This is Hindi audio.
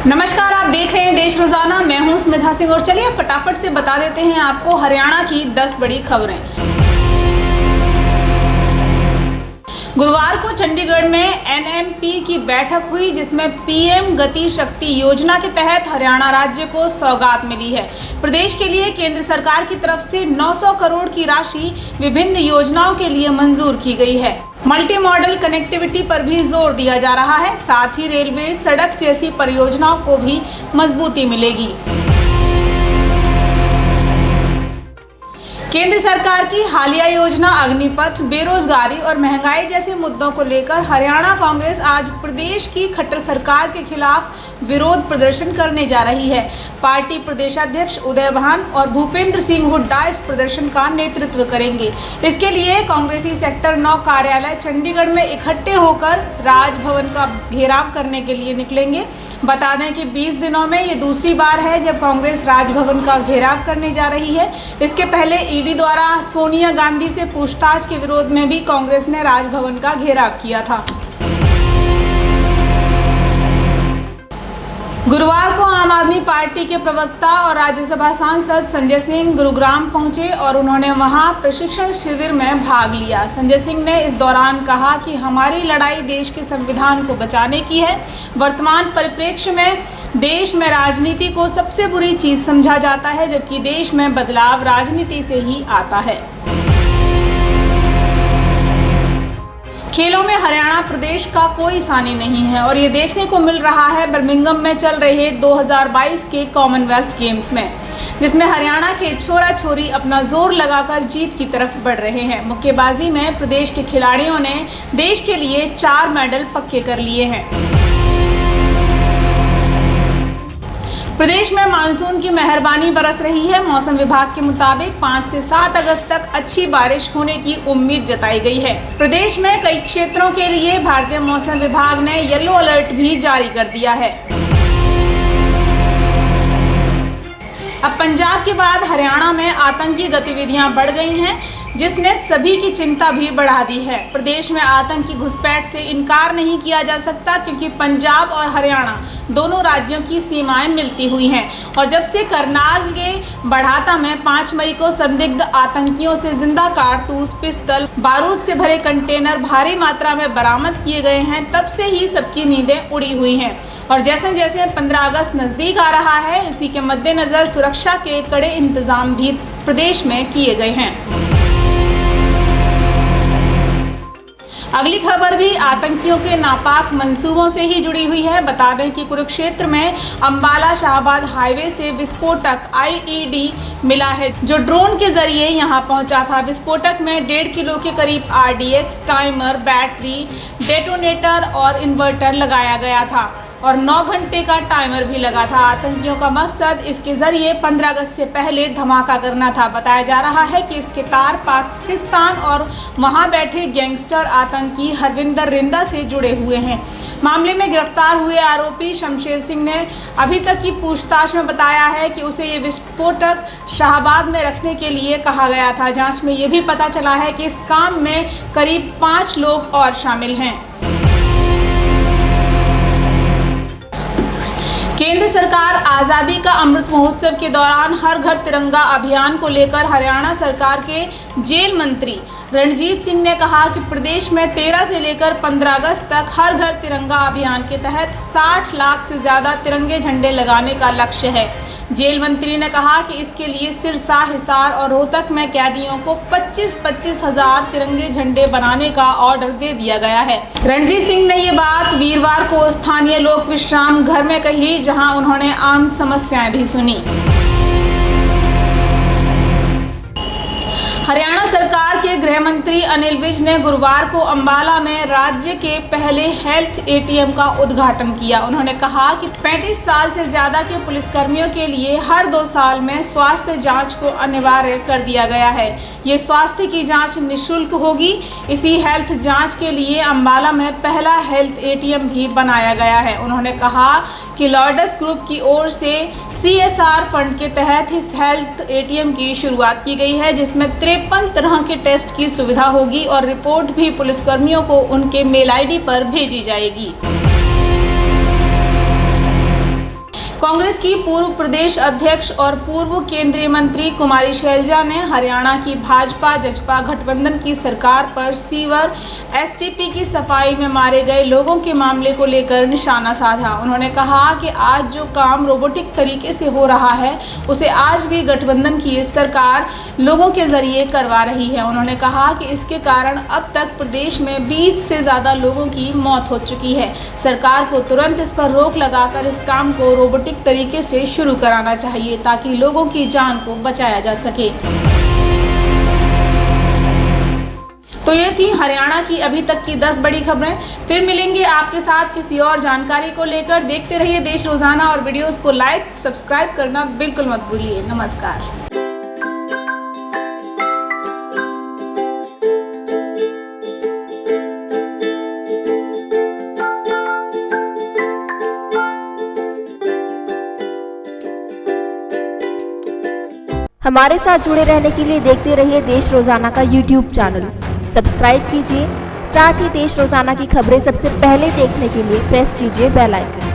नमस्कार, आप देख रहे हैं देश रोजाना। मैं हूं स्मिता सिंह और चलिए फटाफट से बता देते हैं आपको हरियाणा की 10 बड़ी खबरें। गुरुवार को चंडीगढ़ में एनएमपी की बैठक हुई, जिसमें पीएम गति शक्ति योजना के तहत हरियाणा राज्य को सौगात मिली है। प्रदेश के लिए केंद्र सरकार की तरफ से 900 करोड़ की राशि विभिन्न योजनाओं के लिए मंजूर की गई है। मल्टी मॉडल कनेक्टिविटी पर भी जोर दिया जा रहा है। साथ ही रेलवे, सड़क जैसी परियोजनाओं को भी मजबूती मिलेगी। केंद्र सरकार की हालिया योजना अग्निपथ, बेरोजगारी और महंगाई जैसे मुद्दों को लेकर हरियाणा कांग्रेस आज प्रदेश की खट्टर सरकार के खिलाफ विरोध प्रदर्शन करने जा रही है। पार्टी प्रदेशाध्यक्ष उदय भान और भूपेंद्र सिंह हुड्डा इस प्रदर्शन का नेतृत्व करेंगे। इसके लिए कांग्रेसी सेक्टर 9 कार्यालय चंडीगढ़ में इकट्ठे होकर राजभवन का घेराव करने के लिए निकलेंगे। बता दें कि 20 दिनों में ये दूसरी बार है जब कांग्रेस राजभवन का घेराव करने जा रही है। इसके पहले ईडी द्वारा सोनिया गांधी से पूछताछ के विरोध में भी कांग्रेस ने राजभवन का घेराव किया था। गुरुवार को आम आदमी पार्टी के प्रवक्ता और राज्यसभा सांसद संजय सिंह गुरुग्राम पहुंचे और उन्होंने वहां प्रशिक्षण शिविर में भाग लिया। संजय सिंह ने इस दौरान कहा कि हमारी लड़ाई देश के संविधान को बचाने की है। वर्तमान परिप्रेक्ष्य में देश में राजनीति को सबसे बुरी चीज समझा जाता है, जबकि देश में बदलाव राजनीति से ही आता है। खेलों में हरियाणा प्रदेश का कोई सानी नहीं है और ये देखने को मिल रहा है बर्मिंघम में चल रहे 2022 के कॉमनवेल्थ गेम्स में, जिसमें हरियाणा के छोरा छोरी अपना जोर लगाकर जीत की तरफ बढ़ रहे हैं। मुक्केबाजी में प्रदेश के खिलाड़ियों ने देश के लिए 4 मेडल पक्के कर लिए हैं। प्रदेश में मानसून की मेहरबानी बरस रही है। मौसम विभाग के मुताबिक 5 से 7 अगस्त तक अच्छी बारिश होने की उम्मीद जताई गई है। प्रदेश में कई क्षेत्रों के लिए भारतीय मौसम विभाग ने येलो अलर्ट भी जारी कर दिया है। अब पंजाब के बाद हरियाणा में आतंकी गतिविधियां बढ़ गई हैं, जिसने सभी की चिंता भी बढ़ा दी है। प्रदेश में आतंकी घुसपैठ से इनकार नहीं किया जा सकता, क्योंकि पंजाब और हरियाणा दोनों राज्यों की सीमाएं मिलती हुई हैं। और जब से करनाल के बढ़ाता में 5 मई को संदिग्ध आतंकियों से जिंदा कारतूस, पिस्तल, बारूद से भरे कंटेनर भारी मात्रा में बरामद किए गए हैं, तब से ही सबकी नींदें उड़ी हुई हैं। और जैसे जैसे 15 अगस्त नजदीक आ रहा है, इसी के मद्देनजर सुरक्षा के कड़े इंतजाम भी प्रदेश में किए गए हैं। अगली खबर भी आतंकियों के नापाक मंसूबों से ही जुड़ी हुई है। बता दें कि कुरुक्षेत्र में अंबाला शाहबाद हाईवे से विस्फोटक आईईडी मिला है, जो ड्रोन के जरिए यहां पहुंचा था। विस्फोटक में 1.5 किलो के करीब आरडीएक्स, टाइमर, बैटरी, डेटोनेटर और इन्वर्टर लगाया गया था और 9 घंटे का टाइमर भी लगा था। आतंकियों का मकसद इसके जरिए 15 अगस्त से पहले धमाका करना था। बताया जा रहा है कि इसके तार पाकिस्तान और वहां बैठे गैंगस्टर आतंकी हरविंदर रिंदा से जुड़े हुए हैं। मामले में गिरफ्तार हुए आरोपी शमशेर सिंह ने अभी तक की पूछताछ में बताया है कि उसे ये विस्फोटक शाहबाद में रखने के लिए कहा गया था। जांच में ये भी पता चला है कि इस काम में करीब 5 लोग और शामिल हैं। केंद्र सरकार आज़ादी का अमृत महोत्सव के दौरान हर घर तिरंगा अभियान को लेकर हरियाणा सरकार के जेल मंत्री रणजीत सिंह ने कहा कि प्रदेश में 13 से लेकर 15 अगस्त तक हर घर तिरंगा अभियान के तहत 60 लाख से ज़्यादा तिरंगे झंडे लगाने का लक्ष्य है। जेल मंत्री ने कहा कि इसके लिए सिरसा, हिसार और रोहतक में कैदियों को 25-25 हजार तिरंगे झंडे बनाने का ऑर्डर दे दिया गया है। रणजीत सिंह ने ये बात वीरवार को स्थानीय लोक विश्राम घर में कही, जहां उन्होंने आम समस्याएं भी सुनी। हरियाणा सरकार के गृह मंत्री अनिल विज ने गुरुवार को अंबाला में राज्य के पहले हेल्थ एटीएम का उद्घाटन किया। उन्होंने कहा कि 35 साल से ज़्यादा के पुलिसकर्मियों के लिए हर 2 साल में स्वास्थ्य जांच को अनिवार्य कर दिया गया है। ये स्वास्थ्य की जांच निःशुल्क होगी। इसी हेल्थ जांच के लिए अंबाला में पहला हेल्थ एटीएम भी बनाया गया है। उन्होंने कहा कि लॉर्डस ग्रुप की ओर से CSR फंड के तहत इस हेल्थ एटीएम की शुरुआत की गई है, जिसमें 53 तरह के टेस्ट की सुविधा होगी और रिपोर्ट भी पुलिसकर्मियों को उनके मेल आईडी पर भेजी जाएगी। कांग्रेस की पूर्व प्रदेश अध्यक्ष और पूर्व केंद्रीय मंत्री कुमारी शैलजा ने हरियाणा की भाजपा जजपा गठबंधन की सरकार पर सीवर एसटीपी की सफाई में मारे गए लोगों के मामले को लेकर निशाना साधा। उन्होंने कहा कि आज जो काम रोबोटिक तरीके से हो रहा है उसे आज भी गठबंधन की सरकार लोगों के जरिए करवा रही है। उन्होंने कहा कि इसके कारण अब तक प्रदेश में 20 से ज़्यादा लोगों की मौत हो चुकी है। सरकार को तुरंत इस पर रोक लगाकर इस काम को रोबोटिक तरीके से शुरू कराना चाहिए ताकि लोगों की जान को बचाया जा सके। तो ये थी हरियाणा की अभी तक की 10 बड़ी खबरें। फिर मिलेंगे आपके साथ किसी और जानकारी को लेकर। देखते रहिए देश रोजाना और वीडियोस को लाइक सब्सक्राइब करना बिल्कुल मत भूलिए। नमस्कार। हमारे साथ जुड़े रहने के लिए देखते रहिए देश रोजाना का YouTube चैनल सब्सक्राइब कीजिए। साथ ही देश रोजाना की खबरें सबसे पहले देखने के लिए प्रेस कीजिए बेल आइकन।